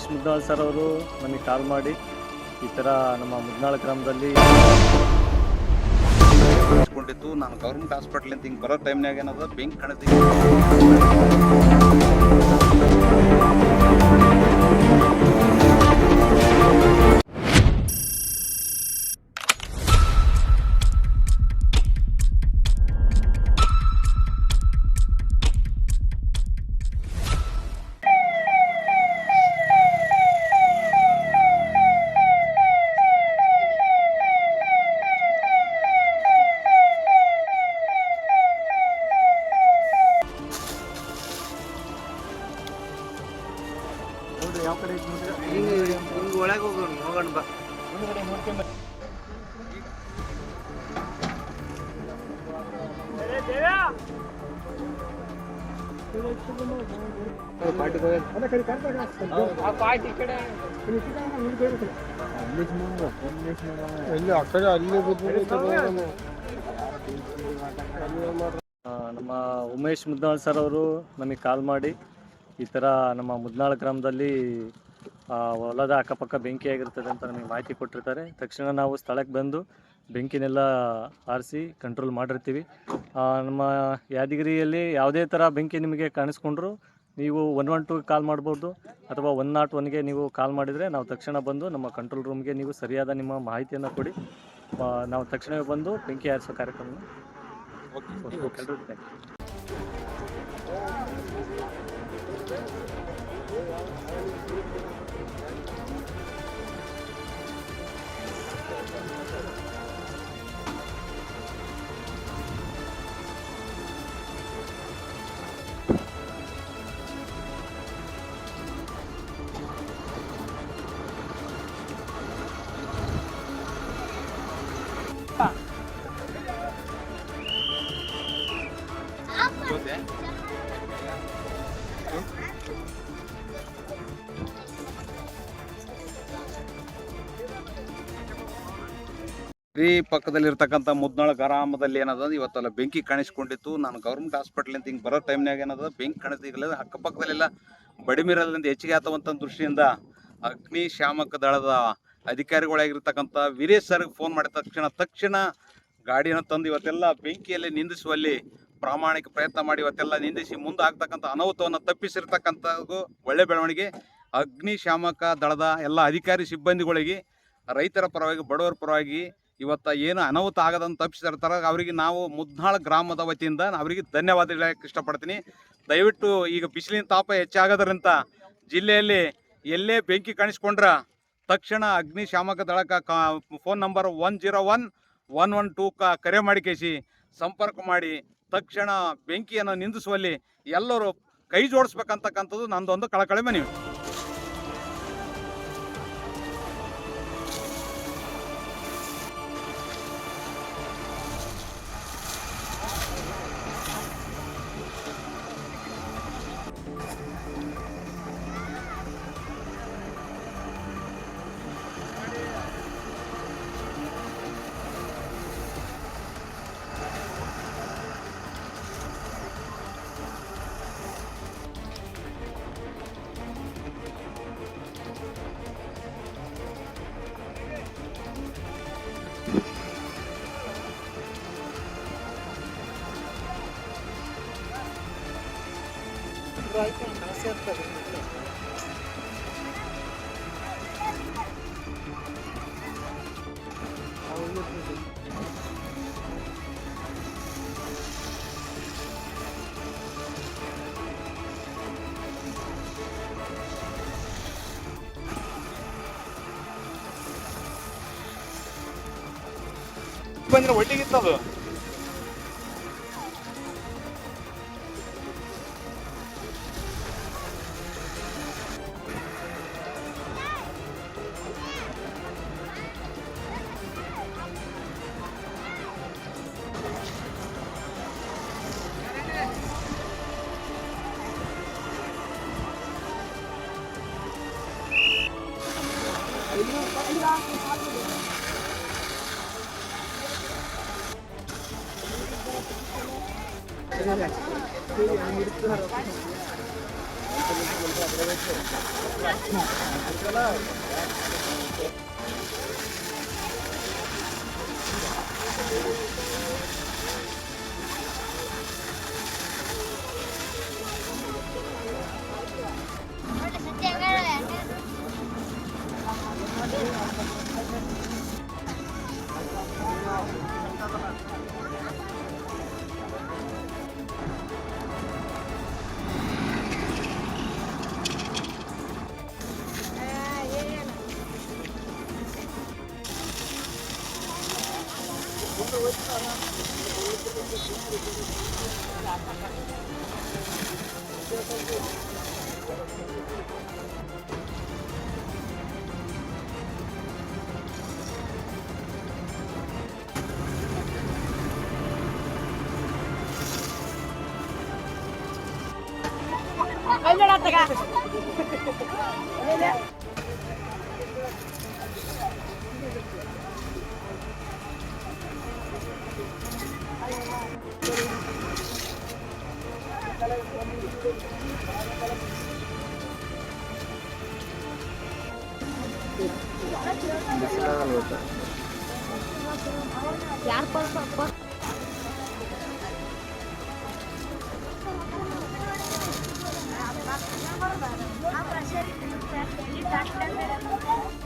Umesh Mudnal sir ಅವರು ನಮಗೆ ಕಾಲ್ ಮಾಡಿ ಈ ಥರ ನಮ್ಮ ಮುದ್ನಾಳ್ ಗ್ರಾಮದಲ್ಲಿ ಕೊಂಡಿತ್ತು. ನಾನು ಗೌರ್ಮೆಂಟ್ ಹಾಸ್ಪಿಟಲ್ ಅಂತ ಹಿಂಗೆ ಬರೋ ಟೈಮ್ನಾಗ ಏನದ ಬೆಂಕಿ ಕಾಣಿಸ್ತಿ ಯಾವ ಕಡೆ ಹಿಂಗೆ ಒಳಗೆ ಹೋಗೋಣ ಬಾ. ನಮ್ಮ ಉಮೇಶ್ ಮುದ್ನಾಳ್ ಸರ್ ಅವರು ನಮಗೆ ಕಾಲ್ ಮಾಡಿ ಈ ಥರ ನಮ್ಮ ಮುದ್ನಾಳ್ ಗ್ರಾಮದಲ್ಲಿ ಹೊಲದ ಅಕ್ಕಪಕ್ಕ ಬೆಂಕಿ ಆಗಿರ್ತದೆ ಅಂತ ನಮಗೆ ಮಾಹಿತಿ ಕೊಟ್ಟಿರ್ತಾರೆ. ತಕ್ಷಣ ನಾವು ಸ್ಥಳಕ್ಕೆ ಬಂದು ಬೆಂಕಿನೆಲ್ಲ ಆರಿಸಿ ಕಂಟ್ರೋಲ್ ಮಾಡಿರ್ತೀವಿ. ನಮ್ಮ ಯಾದಗಿರಿಯಲ್ಲಿ ಯಾವುದೇ ಥರ ಬೆಂಕಿ ನಿಮಗೆ ಕಾಣಿಸ್ಕೊಂಡ್ರು ನೀವು 112 ಕಾಲ್ ಮಾಡ್ಬೋದು ಅಥವಾ 101ಗೆ ನೀವು ಕಾಲ್ ಮಾಡಿದರೆ ನಾವು ತಕ್ಷಣ ಬಂದು ನಮ್ಮ ಕಂಟ್ರೋಲ್ ರೂಮ್ಗೆ ನೀವು ಸರಿಯಾದ ನಿಮ್ಮ ಮಾಹಿತಿಯನ್ನು ಕೊಡಿ. ನಾವು ತಕ್ಷಣವೇ ಬಂದು ಬೆಂಕಿ ಆರಿಸೋ ಕಾರ್ಯಕ್ರಮ. ಈ ಪಕ್ಕದಲ್ಲಿರ್ತಕ್ಕಂಥ ಮುದ್ನಾಳ ಗ್ರಾಮದಲ್ಲಿ ಏನದ ಇವತ್ತೆಲ್ಲ ಬೆಂಕಿ ಕಾಣಿಸ್ಕೊಂಡಿತ್ತು. ನಾನು ಗೌರ್ಮೆಂಟ್ ಹಾಸ್ಪಿಟಲ್ ಅಂತ ಹಿಂಗೆ ಬರೋ ಟೈಮ್ನಾಗ ಏನದ ಬೆಂಕಿ ಕಾಣಿಸ್ತಿಲ್ಲ. ಅಕ್ಕಪಕ್ಕದಲ್ಲೆಲ್ಲ ಬಡಿಮಿರಲಿಂದ ಹೆಚ್ಚಿಗೆ ಆತವಂಥ ದೃಷ್ಟಿಯಿಂದ ಅಗ್ನಿಶಾಮಕ ದಳದ ಅಧಿಕಾರಿಗಳಾಗಿರ್ತಕ್ಕಂಥ ವೀರೇಶ್ ಸರ್ಗೆ ಫೋನ್ ಮಾಡಿದ ತಕ್ಷಣ ಗಾಡಿಯನ್ನು ತಂದು ಇವತ್ತೆಲ್ಲ ಬೆಂಕಿಯಲ್ಲಿ ನಿಂದಿಸುವಲ್ಲಿ ಪ್ರಾಮಾಣಿಕ ಪ್ರಯತ್ನ ಮಾಡಿ ಇವತ್ತೆಲ್ಲ ನಿಂದಿಸಿ ಮುಂದೆ ಆಗ್ತಕ್ಕಂಥ ಅನಾಹುತವನ್ನು ತಪ್ಪಿಸಿರ್ತಕ್ಕಂಥದ್ದು ಒಳ್ಳೆ ಬೆಳವಣಿಗೆ. ಅಗ್ನಿಶಾಮಕ ದಳದ ಎಲ್ಲ ಅಧಿಕಾರಿ ಸಿಬ್ಬಂದಿಗಳಿಗೆ ರೈತರ ಪರವಾಗಿ ಬಡವರ ಪರವಾಗಿ ಇವತ್ತು ಏನು ಅನಾಹುತ ಆಗದಂತ ತಪ್ಪಿಸಿರ್ತಾರೆ ಅವರಿಗೆ ನಾವು ಮುದ್ನಾಳ್ ಗ್ರಾಮದ ವತಿಯಿಂದ ಅವರಿಗೆ ಧನ್ಯವಾದ ಹೇಳಕ್ಕೆ ಇಷ್ಟಪಡ್ತೀನಿ. ದಯವಿಟ್ಟು ಈಗ ಬಿಸಿಲಿನ ತಾಪ ಹೆಚ್ಚಾಗೋದ್ರಿಂದ ಜಿಲ್ಲೆಯಲ್ಲಿ ಎಲ್ಲೇ ಬೆಂಕಿ ಕಾಣಿಸ್ಕೊಂಡ್ರೆ ತಕ್ಷಣ ಅಗ್ನಿಶಾಮಕ ದಳಕ್ಕೆ ಫೋನ್ ನಂಬರ್ 101-112 ಕರೆ ಮಾಡಿ ಕೇಸಿ ಸಂಪರ್ಕ ಮಾಡಿ ತಕ್ಷಣ ಬೆಂಕಿಯನ್ನು ನಿಂದಿಸುವಲ್ಲಿ ಎಲ್ಲರೂ ಕೈ ಜೋಡಿಸ್ಬೇಕಂತಕ್ಕಂಥದ್ದು ನಂದೊಂದು ಕಳಕಳಿ ಮನವಿ. ಬಂದ್ರೆ ಒಟ್ಟಿಗಿತ್ತದು.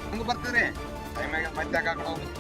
ಹಂಗೆ ಬರ್ತೀರಿ ಟೈಮ್ ಆಗಿ ಮತ್ತೆ ಹಾಕೋದು